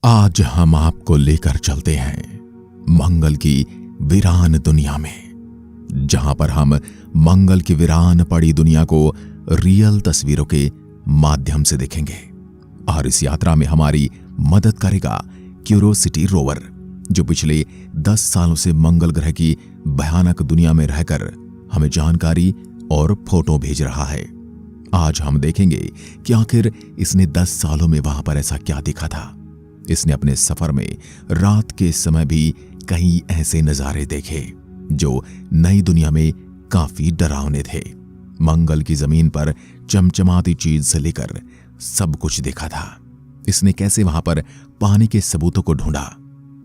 आज हम आपको लेकर चलते हैं मंगल की वीरान दुनिया में, जहां पर हम मंगल की वीरान पड़ी दुनिया को रियल तस्वीरों के माध्यम से देखेंगे। और इस यात्रा में हमारी मदद करेगा क्यूरोसिटी रोवर, जो पिछले 10 सालों से मंगल ग्रह की भयानक दुनिया में रहकर हमें जानकारी और फोटो भेज रहा है। आज हम देखेंगे कि आखिर इसने 10 सालों में वहां पर ऐसा क्या देखा था। इसने अपने सफर में रात के समय भी कई ऐसे नजारे देखे जो नई दुनिया में काफी डरावने थे। मंगल की जमीन पर चमचमाती चीज से लेकर सब कुछ देखा था। इसने कैसे वहां पर पानी के सबूतों को ढूंढा,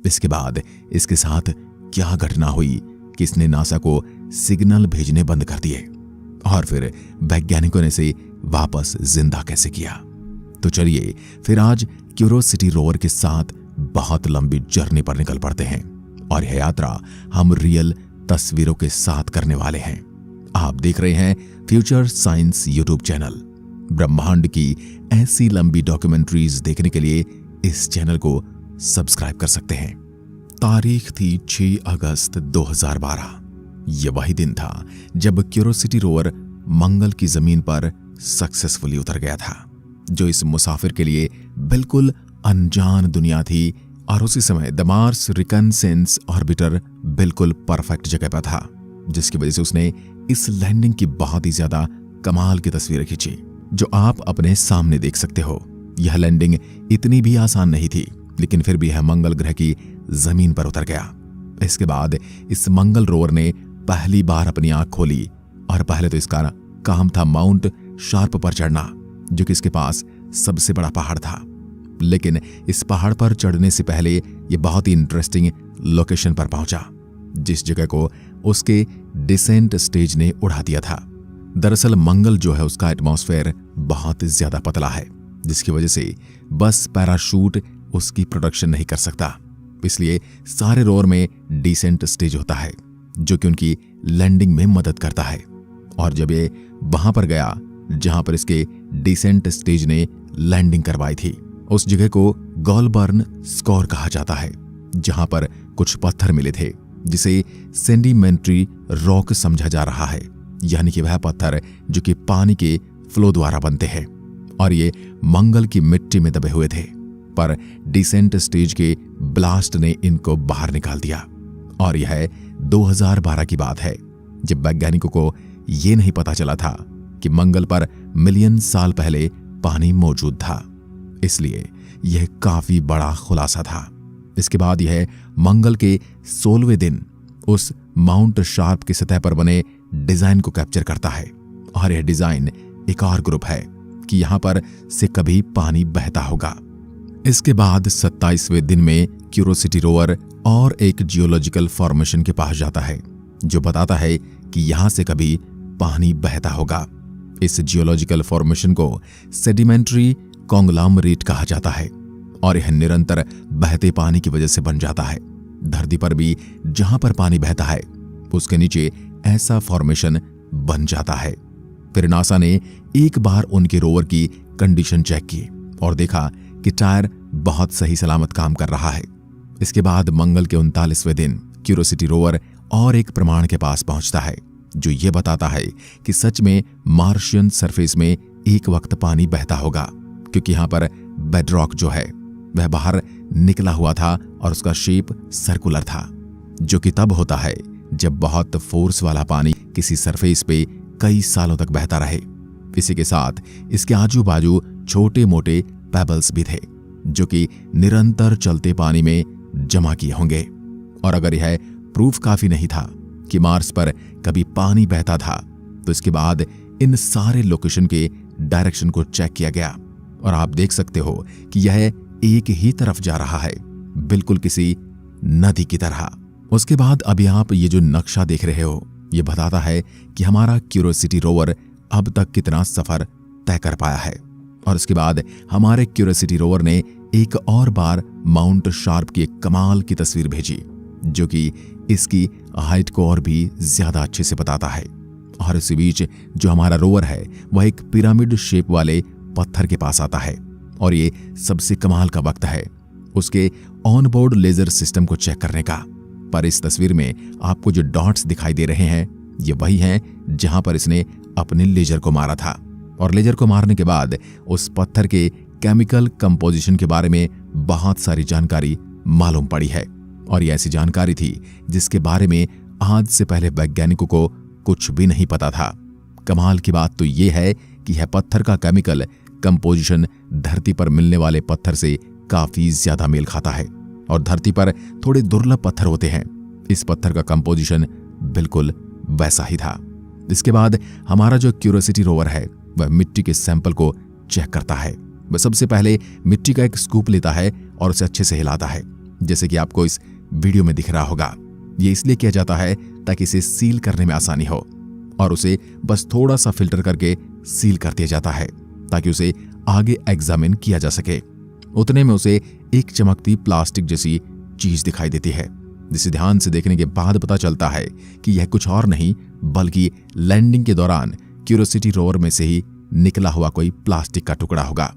इसके बाद इसके साथ क्या घटना हुई कि इसने नासा को सिग्नल भेजने बंद कर दिए, और फिर वैज्ञानिकों ने इसे वापस जिंदा कैसे किया। तो चलिए फिर आज क्यूरोसिटी रोवर के साथ बहुत लंबी जर्नी पर निकल पड़ते हैं, और यह यात्रा हम रियल तस्वीरों के साथ करने वाले हैं। आप देख रहे हैं फ्यूचर साइंस यूट्यूब चैनल। ब्रह्मांड की ऐसी लंबी डॉक्यूमेंट्रीज देखने के लिए इस चैनल को सब्सक्राइब कर सकते हैं। तारीख थी 6 अगस्त 2012। यह वही दिन था जब क्यूरोसिटी रोवर मंगल की जमीन पर सक्सेसफुली उतर गया था, जो इस मुसाफिर के लिए बिल्कुल अनजान दुनिया थी। और उसी समय द मार्स रिकनसेंस ऑर्बिटर बिल्कुल परफेक्ट जगह पर था, जिसकी वजह से उसने इस लैंडिंग की बहुत ही ज्यादा कमाल की तस्वीरें खींची, जो आप अपने सामने देख सकते हो। यह लैंडिंग इतनी भी आसान नहीं थी, लेकिन फिर भी यह मंगल ग्रह की जमीन पर उतर गया। इसके बाद इस मंगल रोवर ने पहली बार अपनी आंख खोली, और पहले तो इसका काम था माउंट शार्प पर चढ़ना, जो कि इसके पास सबसे बड़ा पहाड़ था। लेकिन इस पहाड़ पर चढ़ने से पहले यह बहुत ही इंटरेस्टिंग लोकेशन पर पहुंचा, जिस जगह को उसके डिसेंट स्टेज ने उड़ा दिया था। दरअसल मंगल जो है, उसका एटमॉस्फेयर बहुत ज्यादा पतला है, जिसकी वजह से बस पैराशूट उसकी प्रोडक्शन नहीं कर सकता। इसलिए सारे रोवर में डिसेंट स्टेज होता है, जो कि उनकी लैंडिंग में मदद करता है। और जब ये वहां पर गया जहां पर इसके डिसेंट स्टेज ने लैंडिंग करवाई थी, उस जगह को गॉलबर्न स्कोर कहा जाता है, जहां पर कुछ पत्थर मिले थे जिसे सेडिमेंट्री रॉक समझा जा रहा है, यानी कि वह पत्थर जो कि पानी के फ्लो द्वारा बनते हैं, और ये मंगल की मिट्टी में दबे हुए थे। पर डिसेंट स्टेज के ब्लास्ट ने इनको बाहर निकाल दिया। और यह 2012 की बात है, जब वैज्ञानिकों को यह नहीं पता चला था कि मंगल पर मिलियन साल पहले पानी मौजूद था। इसलिए यह काफी बड़ा खुलासा था। इसके बाद यह मंगल के 16वें दिन उस माउंट शार्प की सतह पर बने डिजाइन को कैप्चर करता है। और यह डिजाइन एक और ग्रुप है कि यहां पर से कभी पानी बहता होगा। इसके बाद 27वें दिन में क्यूरोसिटी रोवर और एक जियोलॉजिकल फॉर्मेशन के पास जाता है, जो बताता है कि यहां से कभी पानी बहता होगा। इस जियोलॉजिकल फॉर्मेशन को सेडिमेंट्री कॉन्ग्लोमरेट कहा जाता है, और यह निरंतर बहते पानी की वजह से बन जाता है। धरती पर भी जहां पर पानी बहता है, उसके नीचे ऐसा फॉर्मेशन बन जाता है। फिर नासा ने एक बार उनके रोवर की कंडीशन चेक की और देखा कि टायर बहुत सही सलामत काम कर रहा है। इसके बाद मंगल के 39वें दिन क्यूरोसिटी रोवर और एक प्रमाण के पास पहुंचता है, जो यह बताता है कि सच में मार्शियन सरफेस में एक वक्त पानी बहता होगा, क्योंकि यहां पर बेडरॉक जो है वह बाहर निकला हुआ था और उसका शेप सर्कुलर था, जो कि तब होता है जब बहुत फोर्स वाला पानी किसी सरफेस पे कई सालों तक बहता रहे। इसी के साथ इसके आजू बाजू छोटे मोटे पेबल्स भी थे, जो कि निरंतर चलते पानी में जमा किए होंगे। और अगर यह प्रूफ काफी नहीं था कि मार्स पर कभी पानी बहता था, तो इसके बाद इन सारे लोकेशन के डायरेक्शन को चेक किया गया, और आप देख सकते हो कि यह एक ही तरफ जा रहा है, बिल्कुल किसी नदी की तरह। उसके बाद अभी आप ये जो नक्शा देख रहे हो, ये बताता है कि हमारा क्यूरोसिटी रोवर अब तक कितना सफर तय कर पाया है। और उसके बाद हमारे क्यूरोसिटी रोवर ने एक और बार माउंट शार्प की एक कमाल की तस्वीर भेजी, जो कि इसकी हाइट को और भी ज्यादा अच्छे से बताता है। और इसी बीच जो हमारा रोवर है वह एक पिरामिड शेप वाले पत्थर के पास आता है, और ये सबसे कमाल का वक्त है उसके ऑनबोर्ड लेजर सिस्टम को चेक करने का। पर इस तस्वीर में आपको जो डॉट्स दिखाई दे रहे हैं ये वही हैं जहां पर इसने अपने लेजर को मारा था। और लेजर को मारने के बाद उस पत्थर के केमिकल कंपोजिशन के बारे में बहुत सारी जानकारी मालूम पड़ी है। और ये ऐसी जानकारी थी जिसके बारे में आज से पहले वैज्ञानिकों को कुछ भी नहीं पता था। कमाल की बात तो ये है कि यह पत्थर का केमिकल कंपोजिशन धरती पर मिलने वाले पत्थर से काफी ज्यादा मेल खाता है और धरती पर थोड़े दुर्लभ पत्थर होते हैं। इस पत्थर का कंपोजिशन बिल्कुल वैसा ही था। इसके बाद हमारा जो क्यूरियोसिटी रोवर है वह मिट्टी के सैंपल को चेक करता है। वह सबसे पहले मिट्टी का एक स्कूप लेता है और उसे अच्छे से हिलाता है, जैसे कि आपको इस वीडियो में दिख रहा होगा। ये इसलिए किया जाता है ताकि इसे सील करने में आसानी हो और उसे बस थोड़ा सा फिल्टर करके सील कर दिया जाता है ताकि उसे आगे एग्जामिन किया जा सके। उतने में उसे एक चमकती प्लास्टिक जैसी चीज दिखाई देती है, जिसे ध्यान से देखने के बाद पता चलता है कि यह कुछ और नहीं बल्कि लैंडिंग के दौरान क्यूरियोसिटी रोवर में से ही निकला हुआ कोई प्लास्टिक का टुकड़ा होगा।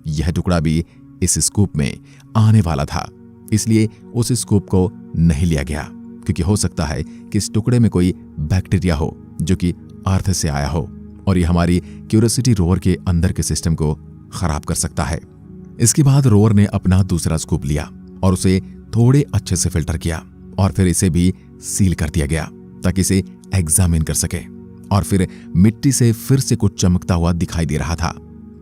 यह टुकड़ा भी इस स्कूप में आने वाला था, इसलिए उस स्कूप को नहीं लिया गया, क्योंकि हो सकता है कि इस टुकड़े में कोई बैक्टीरिया हो जो कि अर्थ से आया हो और ये हमारी क्यूरियोसिटी रोवर के अंदर के सिस्टम को खराब कर सकता है। इसके बाद रोवर ने अपना दूसरा स्कूप लिया और उसे थोड़े अच्छे से फिल्टर किया और फिर इसे भी सील कर दिया गया ताकि इसे एग्जामिन कर सके। और फिर मिट्टी से फिर से कुछ चमकता हुआ दिखाई दे रहा था,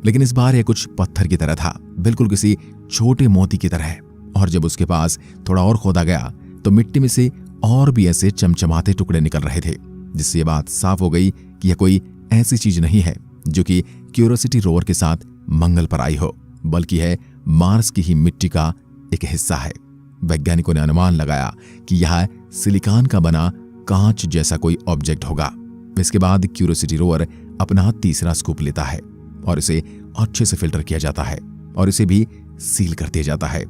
लेकिन इस बार यह कुछ पत्थर की तरह था, बिल्कुल किसी छोटे मोती की तरह। और जब उसके पास थोड़ा और खोदा गया तो मिट्टी में से और भी ऐसे चमचमाते टुकड़े निकल रहे थे, जिससे ये बात साफ हो गई कि यह कोई ऐसी चीज नहीं है जो कि क्यूरियोसिटी रोवर के साथ मंगल पर आई हो, बल्कि है मार्स की ही मिट्टी का एक हिस्सा है। वैज्ञानिकों ने अनुमान लगाया कि यह सिलिकॉन का बना कांच जैसा कोई ऑब्जेक्ट होगा। इसके बाद क्यूरियोसिटी रोवर अपना तीसरा स्कूप लेता है और इसे अच्छे से फिल्टर किया जाता है और इसे भी सील कर दिया जाता है।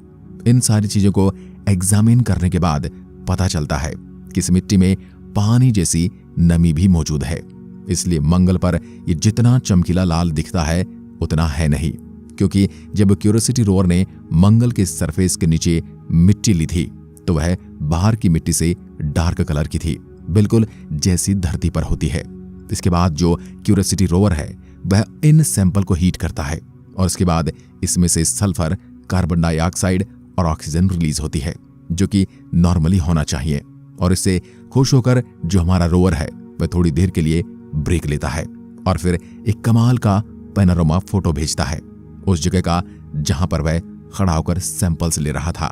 इन सारी चीजों को एग्जामिन करने के बाद पता चलता है कि इस मिट्टी में पानी जैसी नमी भी मौजूद है, इसलिए मंगल पर ये जितना चमकीला लाल दिखता है उतना है नहीं, क्योंकि जब क्यूरियोसिटी रोवर ने मंगल के सरफेस के नीचे मिट्टी ली थी तो वह बाहर की मिट्टी से डार्क कलर की थी, बिल्कुल जैसी धरती पर होती है। इसके बाद जो क्यूरियोसिटी रोवर है वह इन सैंपल को हीट करता है और उसके बाद इसमें से सल्फर, कार्बन डाइऑक्साइड और ऑक्सीजन रिलीज होती है, जो कि नॉर्मली होना चाहिए। और इससे खुश होकर जो हमारा रोवर है वह थोड़ी देर के लिए ब्रेक लेता है और फिर एक कमाल का पैनोरामा फोटो भेजता है उस जगह का जहां पर वह खड़ा होकर सैंपल्स ले रहा था।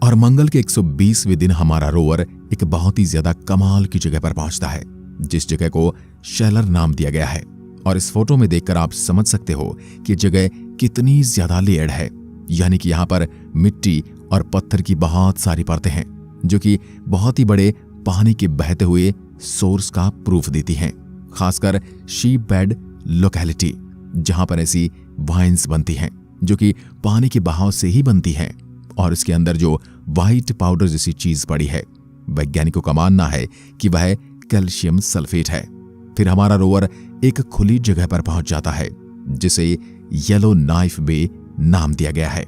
और मंगल के 120वें दिन हमारा रोवर एक बहुत ही ज्यादा कमाल की जगह पर पहुंचता है, जिस जगह को शेलर नाम दिया गया है। और इस फोटो में देखकर आप समझ सकते हो कि जगह कितनी ज्यादा लेयर्ड है, यानी कि यहाँ पर मिट्टी और पत्थर की बहुत सारी परतें हैं जो कि बहुत ही बड़े पानी के बहते हुए सोर्स का प्रूफ देती हैं, खासकर शीप बेड लोकेलिटी, जहां पर ऐसी वाइन्स बनती हैं जो कि पानी के बहाव से ही बनती हैं। और इसके अंदर जो व्हाइट पाउडर जैसी चीज पड़ी है, वैज्ञानिकों का मानना है कि वह कैल्शियम सल्फेट है। फिर हमारा रोवर एक खुली जगह पर पहुंच जाता है जिसे येलो नाइफ बे नाम दिया गया है।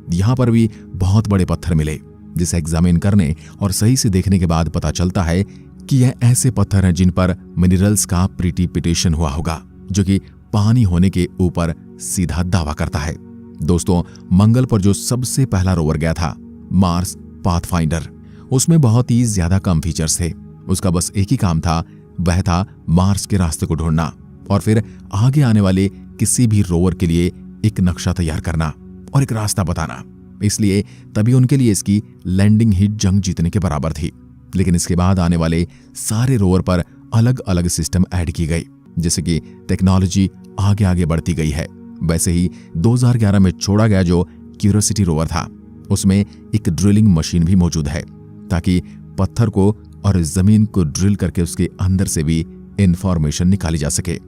यहां पर भी बहुत बड़े पत्थर मिले, जिसे एग्जामिन करने और सही से देखने के बाद पता चलता है कि यह ऐसे पत्थर हैं जिन पर मिनरल्स का प्रिसिपिटेशन हुआ होगा, जो कि पानी होने के ऊपर सीधा दावा करता है। दोस्तों, मंगल पर जो सबसे पहला रोवर गया था, मार्स पाथफाइंडर, उसमें बहुत ही ज्यादा कम फीचर्स थे। उसका बस एक ही काम था, वह था मार्स के रास्ते को ढूंढना और फिर आगे आने वाले किसी भी रोवर के लिए एक नक्शा तैयार करना और एक रास्ता बताना। इसलिए तभी उनके लिए इसकी लैंडिंग ही जंग जीतने के बराबर थी। लेकिन इसके बाद आने वाले सारे रोवर पर अलग अलग सिस्टम ऐड की गई। जैसे कि टेक्नोलॉजी आगे आगे बढ़ती गई है, वैसे ही 2011 में छोड़ा गया जो क्यूरियोसिटी रोवर था, उसमें एक ड्रिलिंग मशीन भी मौजूद है ताकि पत्थर को और जमीन को ड्रिल करके उसके अंदर से भी इंफॉर्मेशन निकाली जा सके।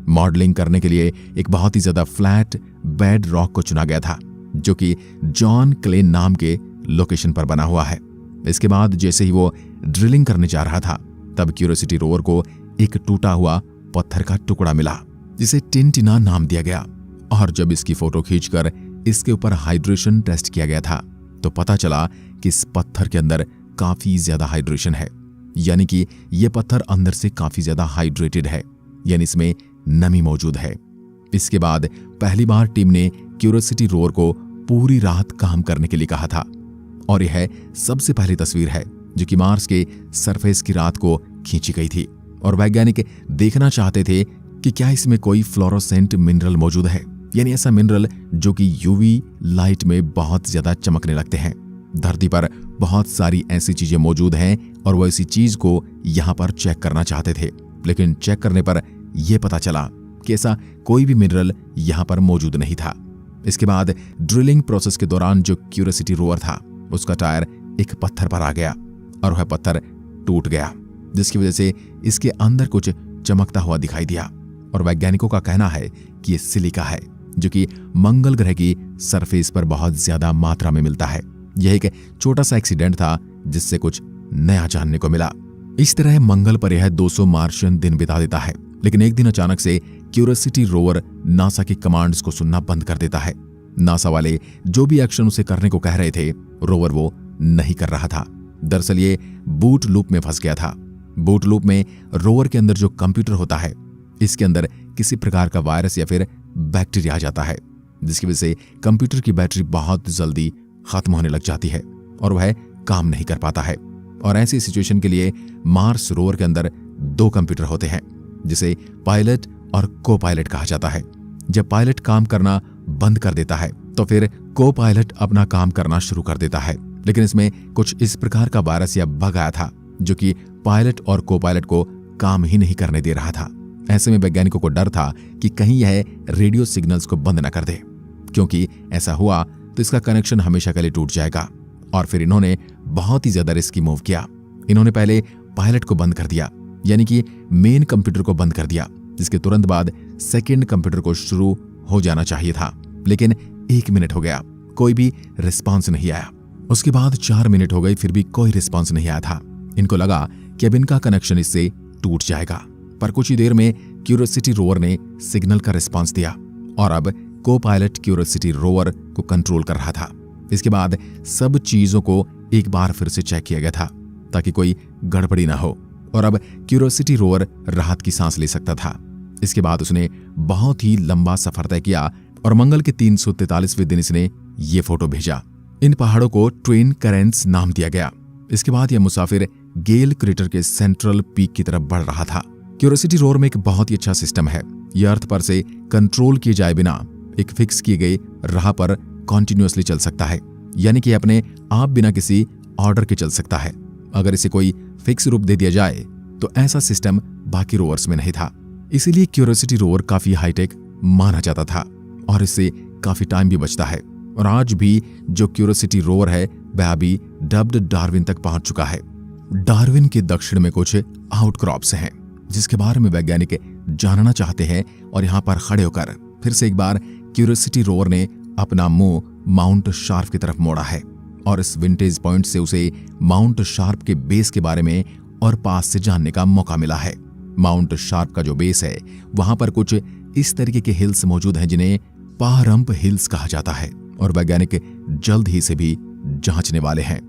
मॉडलिंग करने के लिए एक बहुत ही ज्यादा फ्लैट बेड रॉक को चुना गया था, जो कि जॉन क्लेन नाम के लोकेशन पर बना हुआ है। इसके बाद जैसे ही वो ड्रिलिंग करने जा रहा था, तब क्यूरियोसिटी रोवर को एक टूटा हुआ पत्थर का टुकड़ा मिला, जिसे टिनटिना नाम दिया गया। और जब इसकी फोटो खींचकर इसके ऊपर हाइड्रेशन टेस्ट किया गया था, तो पता चला कि इस पत्थर के अंदर काफी ज्यादा हाइड्रेशन है, यानी कि यह पत्थर अंदर से काफी ज्यादा हाइड्रेटेड है, यानी इसमें नमी मौजूद है। इसके बाद पहली बार टीम ने क्यूरियोसिटी रोवर को पूरी रात काम करने के लिए कहा था, और यह सबसे पहली तस्वीर है जो कि मार्स के सरफेस की रात को खींची गई थी। और वैज्ञानिक देखना चाहते थे कि क्या इसमें कोई फ्लोरोसेंट मिनरल मौजूद है, यानी ऐसा मिनरल जो कि यूवी लाइट में बहुत ज्यादा चमकने लगते हैं। धरती पर बहुत सारी ऐसी चीजें मौजूद हैं और वो इसी चीज को यहां पर चेक करना चाहते थे, लेकिन चेक करने पर यह पता चला कि ऐसा कोई भी मिनरल यहां पर मौजूद नहीं था। इसके बाद ड्रिलिंग प्रोसेस के दौरान जो क्यूरियोसिटी रोवर था उसका टायर एक पत्थर पर आ गया और वह पत्थर टूट गया, जिसकी वजह से इसके अंदर कुछ चमकता हुआ दिखाई दिया। और वैज्ञानिकों का कहना है कि यह सिलिका है जो कि मंगल ग्रह की सरफेस पर बहुत ज्यादा मात्रा में मिलता है। यह एक छोटा सा एक्सीडेंट था जिससे कुछ नया जानने को मिला। इस तरह मंगल पर यह 200 मार्शियन दिन बिता देता है, लेकिन एक दिन अचानक से क्यूरियोसिटी रोवर नासा की कमांड्स को सुनना बंद कर देता है। नासा वाले जो भी एक्शन उसे करने को कह रहे थे, रोवर वो नहीं कर रहा था। दरअसल ये बूट लूप में फंस गया था। बूट लूप में रोवर के अंदर जो कंप्यूटर होता है, इसके अंदर किसी प्रकार का वायरस या फिर बैक्टीरिया आ जाता है, जिसकी वजह से कंप्यूटर की बैटरी बहुत जल्दी खत्म होने लग जाती है और वह काम नहीं कर पाता है। और ऐसी सिचुएशन के लिए मार्स रोवर के अंदर 2 कंप्यूटर होते हैं, जिसे पायलट और को पायलट कहा जाता है। जब पायलट काम करना बंद कर देता है तो फिर को पायलट अपना काम करना शुरू कर देता है, लेकिन इसमें कुछ इस प्रकार का वायरस या बग आया था जो कि पायलट और को पायलट को काम ही नहीं करने दे रहा था। ऐसे में वैज्ञानिकों को डर था कि कहीं यह रेडियो सिग्नल्स को बंद न कर दे, क्योंकि ऐसा हुआ तो इसका कनेक्शन हमेशा के लिए टूट जाएगा। और फिर इन्होंने बहुत ही ज्यादा रिस्की मूव किया। इन्होंने पहले पायलट को बंद कर दिया, यानी कि मेन कंप्यूटर को बंद कर दिया, जिसके तुरंत बाद सेकंड कंप्यूटर को शुरू हो जाना चाहिए था। लेकिन 1 मिनट हो गया, कोई भी रिस्पांस नहीं आया। उसके बाद 4 मिनट हो गए, फिर भी कोई रिस्पांस नहीं आया था। इनको लगा कि अब इनका कनेक्शन इससे टूट जाएगा, पर कुछ ही देर में क्यूरियोसिटी रोवर ने सिग्नल का रिस्पांस दिया और अब को पायलट क्यूरियोसिटी रोवर को कंट्रोल कर रहा था। इसके बाद सब चीजों को एक बार फिर से चेक किया गया था ताकि कोई गड़बड़ी ना हो, और अब क्यूरियोसिटी रोवर राहत की सांस ले सकता था। इसके बाद उसने बहुत ही लंबा सफर तय किया और मंगल के 343वें दिन इसने ये फोटो भेजा। इन पहाड़ों को ट्विन करेंट्स नाम दिया गया। इसके बाद यह मुसाफिर गेल क्रेटर के सेंट्रल पीक की तरफ बढ़ रहा था। क्यूरियोसिटी रोवर में एक बहुत ही अच्छा सिस्टम है। यह अर्थ पर से कंट्रोल किए जाए बिना एक फिक्स किए गए राह पर कॉन्टिन्यूअसली चल सकता है, यानी कि अपने आप बिना किसी ऑर्डर के चल सकता है। अगर इसे कोई फिक्स रूप दे दिया जाए तो ऐसा सिस्टम बाकी रोवर्स में नहीं था। इसीलिए क्यूरियोसिटी रोवर काफी हाईटेक माना जाता था और इससे काफी टाइम भी बचता है। और आज भी जो क्यूरियोसिटी रोवर है वह अभी डब्ड डार्विन तक पहुंच चुका है। डार्विन के दक्षिण में कुछ आउटक्रॉप्स हैं जिसके बारे में वैज्ञानिक जानना चाहते हैं, और यहां पर खड़े होकर फिर से एक बार क्यूरियोसिटी रोवर ने अपना मुंह माउंट शार्प की तरफ मोड़ा है और इस विंटेज पॉइंट से उसे माउंट शार्प के बेस के बारे में और पास से जानने का मौका मिला है। माउंट शार्प का जो बेस है वहां पर कुछ इस तरीके के हिल्स मौजूद हैं जिन्हें पारंप हिल्स कहा जाता है, और वैज्ञानिक जल्द ही से भी जांचने वाले हैं।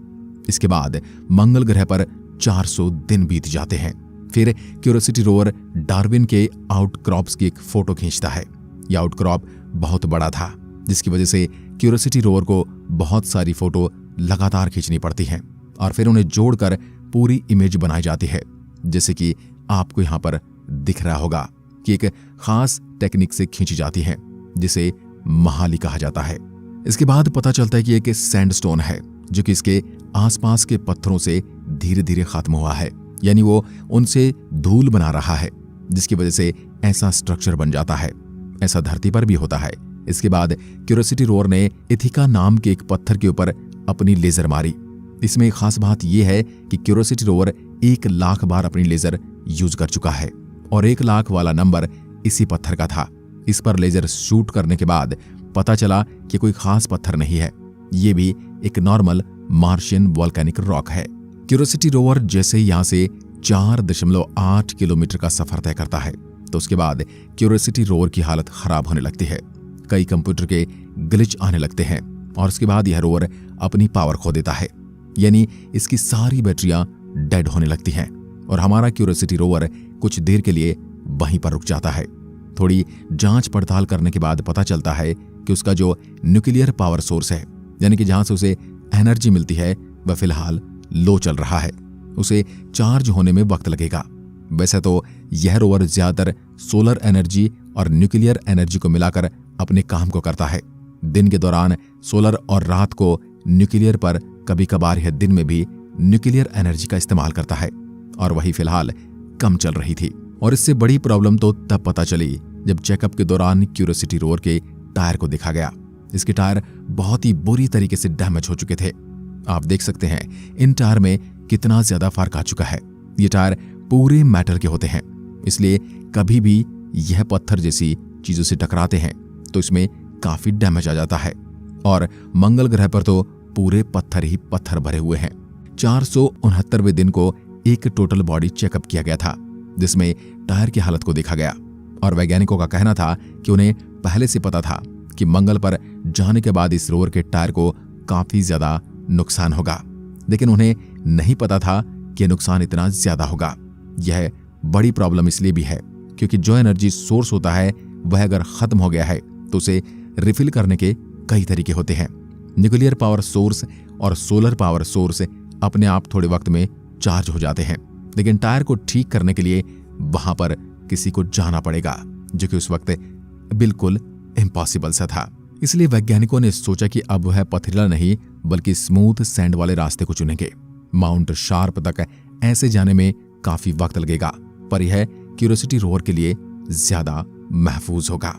इसके बाद मंगल ग्रह पर 400 दिन बीत जाते हैं। फिर क्यूरियोसिटी रोवर डार्विन के आउटक्रॉप्स की एक फोटो खींचता है। यह आउटक्रॉप बहुत बड़ा था, जिसकी वजह से क्यूरियोसिटी रोवर को बहुत सारी फोटो लगातार खींचनी पड़ती हैं और फिर उन्हें जोड़कर पूरी इमेज बनाई जाती है, जैसे कि आपको यहां पर दिख रहा होगा कि एक खास टेक्निक से खींची जाती है जिसे महाली कहा जाता है। इसके बाद पता चलता है कि एक सैंडस्टोन है जो कि इसके आसपास के पत्थरों से धीरे धीरे खत्म हुआ है, यानी वो उनसे धूल बना रहा है, जिसकी वजह से ऐसा स्ट्रक्चर बन जाता है। ऐसा धरती पर भी होता है। इसके बाद क्यूरियोसिटी रोवर ने इथिका नाम के एक पत्थर के ऊपर अपनी लेजर मारी। इसमें एक खास बात यह है कि क्यूरियोसिटी रोवर 1 लाख बार अपनी लेजर यूज कर चुका है और 1 लाख वाला नंबर इसी पत्थर का था। इस पर लेजर शूट करने के बाद पता चला कि कोई खास पत्थर नहीं है, ये भी एक नॉर्मल मार्शियन वॉल्केनिक रॉक है। क्यूरियोसिटी रोवर जैसे यहां से 4.8 किलोमीटर का सफर तय करता है तो उसके बाद क्यूरियोसिटी रोवर की हालत खराब होने लगती है। कई कंप्यूटर के ग्लिच आने लगते हैं और उसके बाद यह रोवर अपनी पावर खो देता है, यानी इसकी सारी बैटरियां डेड होने लगती हैं और हमारा क्यूरियोसिटी रोवर कुछ देर के लिए वहीं पर रुक जाता है। थोड़ी जांच पड़ताल करने के बाद पता चलता है कि उसका जो न्यूक्लियर पावर सोर्स है, यानी कि जहां से उसे एनर्जी मिलती है, वह फिलहाल लो चल रहा है। उसे चार्ज होने में वक्त लगेगा। वैसे तो यह रोवर ज्यादातर सोलर एनर्जी और न्यूक्लियर एनर्जी को मिलाकर अपने काम को करता है। दिन के दौरान सोलर और रात को न्यूक्लियर पर, कभी कभार यह दिन में भी न्यूक्लियर एनर्जी का इस्तेमाल करता है और वही फिलहाल कम चल रही थी। और इससे बड़ी प्रॉब्लम तो तब पता चली जब चेकअप के दौरान क्यूरियोसिटी रोवर के टायर को देखा गया। इसके टायर बहुत ही बुरी तरीके से डैमेज हो चुके थे। आप देख सकते हैं इन टायर में कितना ज्यादा फर्क आ चुका है। ये टायर पूरे मेटल के होते हैं, इसलिए कभी भी यह पत्थर जैसी चीजों से टकराते हैं तो इसमें काफी डैमेज आ जाता है। और मंगल ग्रह पर तो पूरे पत्थर ही पत्थर भरे हुए हैं। 469वें दिन को एक टोटल बॉडी चेकअप किया गया था, जिसमें टायर की हालत को देखा गया। और वैज्ञानिकों का कहना था कि उन्हें पहले से पता था कि मंगल पर जाने के बाद इस रोवर के टायर को काफी ज्यादा नुकसान होगा, लेकिन उन्हें नहीं पता था कि यह नुकसान इतना ज्यादा होगा। यह बड़ी प्रॉब्लम इसलिए भी है क्योंकि जो एनर्जी सोर्स होता है वह अगर खत्म हो गया है तो उसे रिफिल करने के कई तरीके होते हैं। न्यूक्लियर पावर सोर्स और सोलर पावर सोर्स अपने आप थोड़े वक्त में चार्ज हो जाते हैं, लेकिन टायर को ठीक करने के लिए वहां पर किसी को जाना पड़ेगा, जो कि उस वक्त बिल्कुल इम्पॉसिबल सा था। इसलिए वैज्ञानिकों ने सोचा कि अब वह पथरीला नहीं बल्कि स्मूथ सैंड वाले रास्ते को चुनेंगे। माउंट शार्प तक ऐसे जाने में काफी वक्त लगेगा, पर यह क्यूरियोसिटी रोवर के लिए ज्यादा महफूज होगा।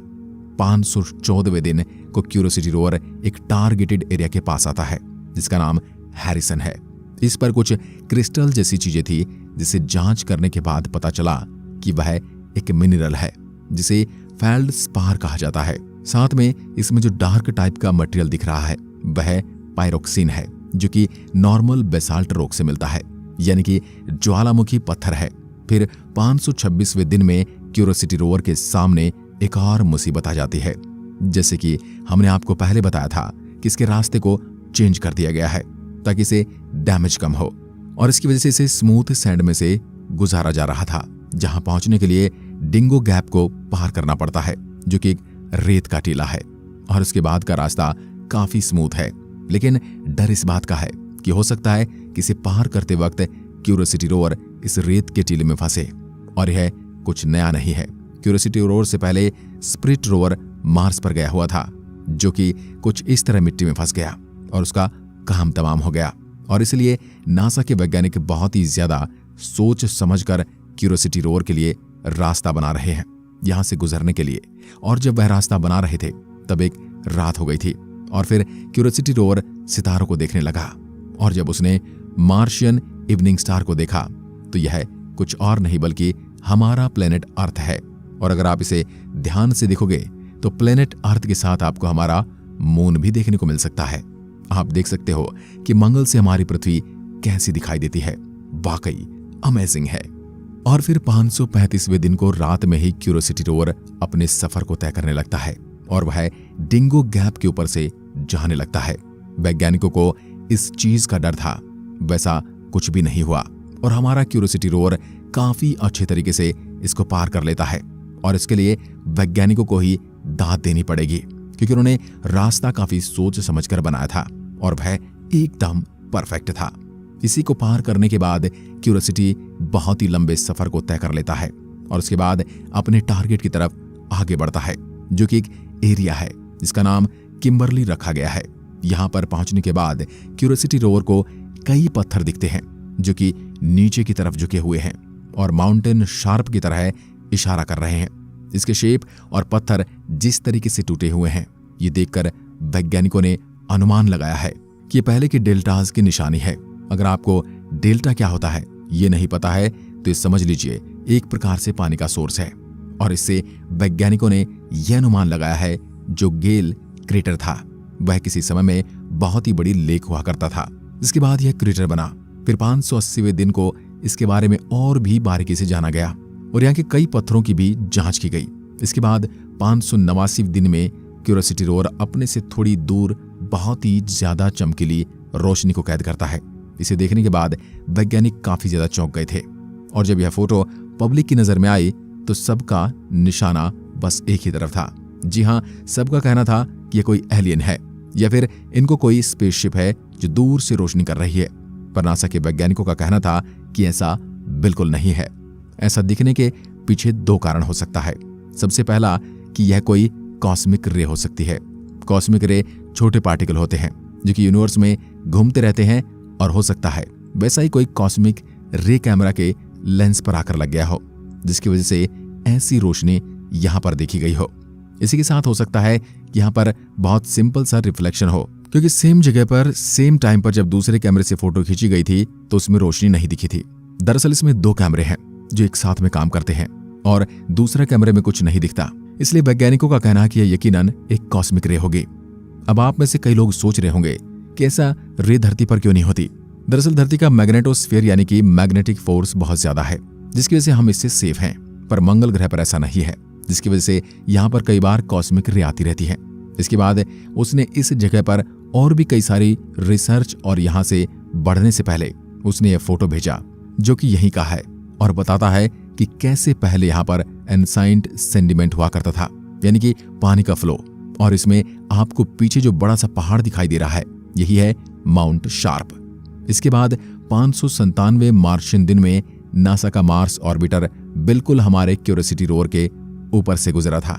514वें दिन को क्यूरियोसिटी रोवर एक टारगेटेड एरिया के पास आता है जिसका नाम हैरिसन है। इस पर कुछ क्रिस्टल जैसी चीजें थी, जिसे जांच करने के बाद पता चला कि वह एक मिनरल है जिसे फेल्डस्पार कहा जाता है। साथ में इसमें जो डार्क टाइप का मटेरियल दिख रहा है वह पायरोक्सिन है, जो कि नॉर्मल बेसाल्ट रॉक से मिलता है, यानी कि ज्वालामुखी पत्थर है। फिर 526वें दिन में क्यूरियोसिटी रोवर के सामने एक और मुसीबत आ जाती है। जैसे कि हमने आपको पहले बताया था कि इसके रास्ते को चेंज कर दिया गया है ताकि इसे डैमेज कम हो, और इसकी वजह से इसे स्मूथ सैंड में से गुजारा जा रहा था, जहां पहुंचने के लिए डिंगो गैप को पार करना पड़ता है, जो कि एक रेत का टीला है। और उसके बाद का रास्ता काफी स्मूथ है, लेकिन डर इस बात का है कि हो सकता है कि इसे पार करते वक्त क्यूरियोसिटी रोवर इस रेत के टीले में फंसे। और यह कुछ नया नहीं है। क्यूरियोसिटी रोवर से पहले स्पिरिट रोवर मार्स पर गया हुआ था, जो कि कुछ इस तरह मिट्टी में फंस गया और उसका काम तमाम हो गया। और इसलिए नासा के वैज्ञानिक बहुत ही ज्यादा सोच समझकर क्यूरियोसिटी रोवर के लिए रास्ता बना रहे हैं यहां से गुजरने के लिए। और जब वह रास्ता बना रहे थे तब एक रात हो गई थी और फिर क्यूरियोसिटी रोवर सितारों को देखने लगा। और जब उसने मार्शियन इवनिंग स्टार को देखा तो यह कुछ और नहीं बल्कि हमारा प्लेनेट अर्थ है। और अगर आप इसे ध्यान से देखोगे तो प्लेनेट अर्थ के साथ आपको हमारा मून भी देखने को मिल सकता है। आप देख सकते हो कि मंगल से हमारी पृथ्वी कैसी दिखाई देती है। वाकई अमेजिंग है। और फिर 535वें दिन को रात में ही क्यूरियोसिटी रोवर अपने सफर को तय करने लगता है और वह डिंगो गैप के ऊपर से जाने लगता है। वैज्ञानिकों को इस चीज का डर था, वैसा कुछ भी नहीं हुआ और हमारा क्यूरियोसिटी रोवर काफी अच्छे तरीके से इसको पार कर लेता है। और इसके लिए वैज्ञानिकों को ही दाद देनी पड़ेगी, क्योंकि उन्होंने रास्ता काफी सोच समझकर बनाया था और वह एकदम परफेक्ट था। इसी को पार करने के बाद क्यूरियोसिटी बहुत ही लंबे सफर को तय कर लेता है और उसके बाद अपने टारगेट की तरफ आगे बढ़ता है, जो कि एक एरिया है जिसका नाम किम्बरली रखा गया है। यहां पर पहुंचने के बाद क्यूरियोसिटी रोवर को कई पत्थर दिखते हैं जो कि नीचे की तरफ झुके हुए हैं और माउंटेन शार्प की तरह इशारा कर रहे हैं। इसके शेप और पत्थर जिस तरीके से टूटे हुए हैं, ये देखकर वैज्ञानिकों ने अनुमान लगाया है कि ये पहले की डेल्टाज की निशानी है। अगर आपको डेल्टा क्या होता है ये नहीं पता है तो ये समझ लीजिए एक प्रकार से पानी का सोर्स है। और इससे वैज्ञानिकों ने यह अनुमान लगाया है जो गेल क्रेटर था वह किसी समय में बहुत ही बड़ी लेक हुआ करता था। इसके बाद यह क्रेटर बना। फिर 580वें दिन को इसके बारे में और भी बारीकी से जाना गया और यहाँ के कई पत्थरों की भी जांच की गई। इसके बाद 589वें दिन में क्यूरियोसिटी रोवर अपने से थोड़ी दूर बहुत ही ज्यादा चमकीली रोशनी को कैद करता है। इसे देखने के बाद वैज्ञानिक काफी ज्यादा चौंक गए थे और जब यह फोटो पब्लिक की नजर में आई तो सबका निशाना बस एक ही तरफ था। जी हाँ, सबका कहना था कि यह कोई एलियन है या फिर इनको कोई स्पेसशिप है जो दूर से रोशनी कर रही है। पर नासा के वैज्ञानिकों का कहना था कि ऐसा बिल्कुल नहीं है। ऐसा दिखने के पीछे दो कारण हो सकता है। सबसे पहला कि यह कोई कॉस्मिक रे हो सकती है। कॉस्मिक रे छोटे पार्टिकल होते हैं जो कि यूनिवर्स में घूमते रहते हैं और हो सकता है वैसा ही कोई कॉस्मिक रे कैमरा के लेंस पर आकर लग गया हो, जिसकी वजह से ऐसी रोशनी यहां पर देखी गई हो। इसी के साथ हो सकता है कि यहां पर बहुत सिंपल सा रिफ्लेक्शन हो, क्योंकि सेम जगह पर सेम टाइम पर जब दूसरे कैमरे से फोटो खींची गई थी तो उसमें रोशनी नहीं दिखी थी। दरअसल इसमें दो कैमरे हैं जो एक साथ में काम करते हैं और दूसरे कैमरे में कुछ नहीं दिखता, इसलिए वैज्ञानिकों का कहना है कि यह यकीनन एक कॉस्मिक रे होगी। अब आप में से कई लोग सोच रहे होंगे कि ऐसा रे धरती पर क्यों नहीं होती। दरअसल धरती का मैग्नेटोस्फीयर यानी कि मैग्नेटिक फोर्स बहुत ज्यादा है, जिसकी वजह से हम इससे सेफ हैं। पर मंगल ग्रह पर ऐसा नहीं है, जिसकी वजह से यहाँ पर कई बार कॉस्मिक रे आती रहती है। इसके बाद उसने इस जगह पर और भी कई सारी रिसर्च और यहाँ से बढ़ने से पहले उसने यह फोटो भेजा जो कि यहीं का है और बताता है कि कैसे पहले यहाँ पर एनसाइंट सेंडिमेंट हुआ करता था, यानी कि पानी का फ्लो। और इसमें आपको पीछे जो बड़ा सा पहाड़ दिखाई दे रहा है यही है माउंट शार्प। इसके बाद 597 मार्शियन दिन में नासा का मार्स ऑर्बिटर बिल्कुल हमारे क्यूरियोसिटी रोवर के ऊपर से गुजरा था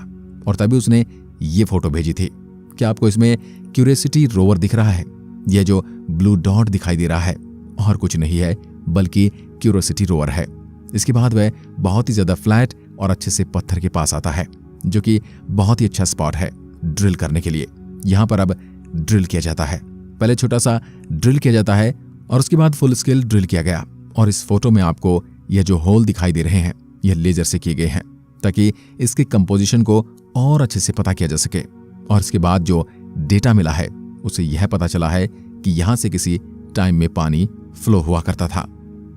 और तभी उसने ये फोटो भेजी थी। क्या आपको इसमें क्यूरियोसिटी रोवर दिख रहा है? यह जो ब्लू डॉट दिखाई दे रहा है और कुछ नहीं है बल्कि क्यूरियोसिटी रोवर है। इसके बाद वह बहुत ही ज्यादा फ्लैट और अच्छे से पत्थर के पास आता है, जो कि बहुत ही अच्छा स्पॉट है ड्रिल करने के लिए। यहां पर अब ड्रिल किया जाता है। पहले छोटा सा ड्रिल किया जाता है और उसके बाद फुल स्केल ड्रिल किया गया। और इस फोटो में आपको यह जो होल दिखाई दे रहे हैं यह लेजर से किए गए हैं ताकि इसके कंपोजिशन को और अच्छे से पता किया जा सके। और इसके बाद जो डेटा मिला है उसे यह पता चला है कि यहां से किसी टाइम में पानी फ्लो हुआ करता था।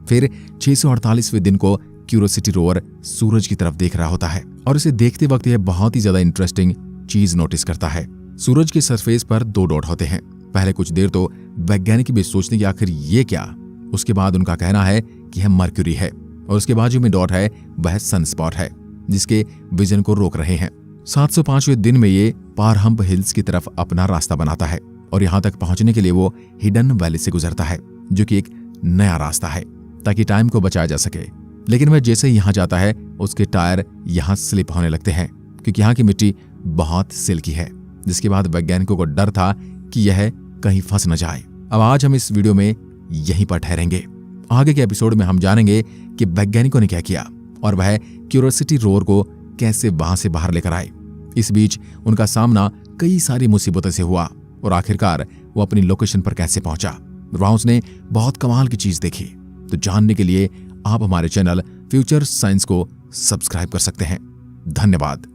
फिर 648वें दिन को क्यूरियोसिटी रोवर सूरज की तरफ देख रहा होता है और इसे देखते वक्त यह बहुत ही ज्यादा इंटरेस्टिंग चीज नोटिस करता है। सूरज के सरफेस पर दो डॉट होते हैं। पहले कुछ देर तो वैज्ञानिक भी सोचते कि आखिर ये क्या। उसके बाद उनका कहना है कि यह मर्क्यूरी है और उसके बाजू में डॉट है वह सनस्पॉट है जिसके विजन को रोक रहे हैं। 705वें दिन में ये पारहम्प हिल्स की तरफ अपना रास्ता बनाता है और यहां तक पहुंचने के लिए वो हिडन वैली से गुजरता है, जो कि एक नया रास्ता है ताकि टाइम को बचाया जा सके। लेकिन वह जैसे ही यहां जाता है उसके टायर यहां स्लिप होने लगते हैं क्योंकि यहां की मिट्टी बहुत सिल्की है, जिसके बाद वैज्ञानिकों को डर था कि यह कहीं फंस न जाए। अब आज हम इस वीडियो में यहीं पर ठहरेंगे। आगे के एपिसोड में हम जानेंगे कि वैज्ञानिकों ने क्या किया और वह क्यूरियोसिटी रोवर को कैसे वहां से बाहर लेकर आए। इस बीच उनका सामना कई सारी मुसीबतों से हुआ और आखिरकार वो अपनी लोकेशन पर कैसे पहुंचा। वहां उसने बहुत कमाल की चीज देखी। तो जानने के लिए आप हमारे चैनल फ्यूचर साइंस को सब्सक्राइब कर सकते हैं। धन्यवाद।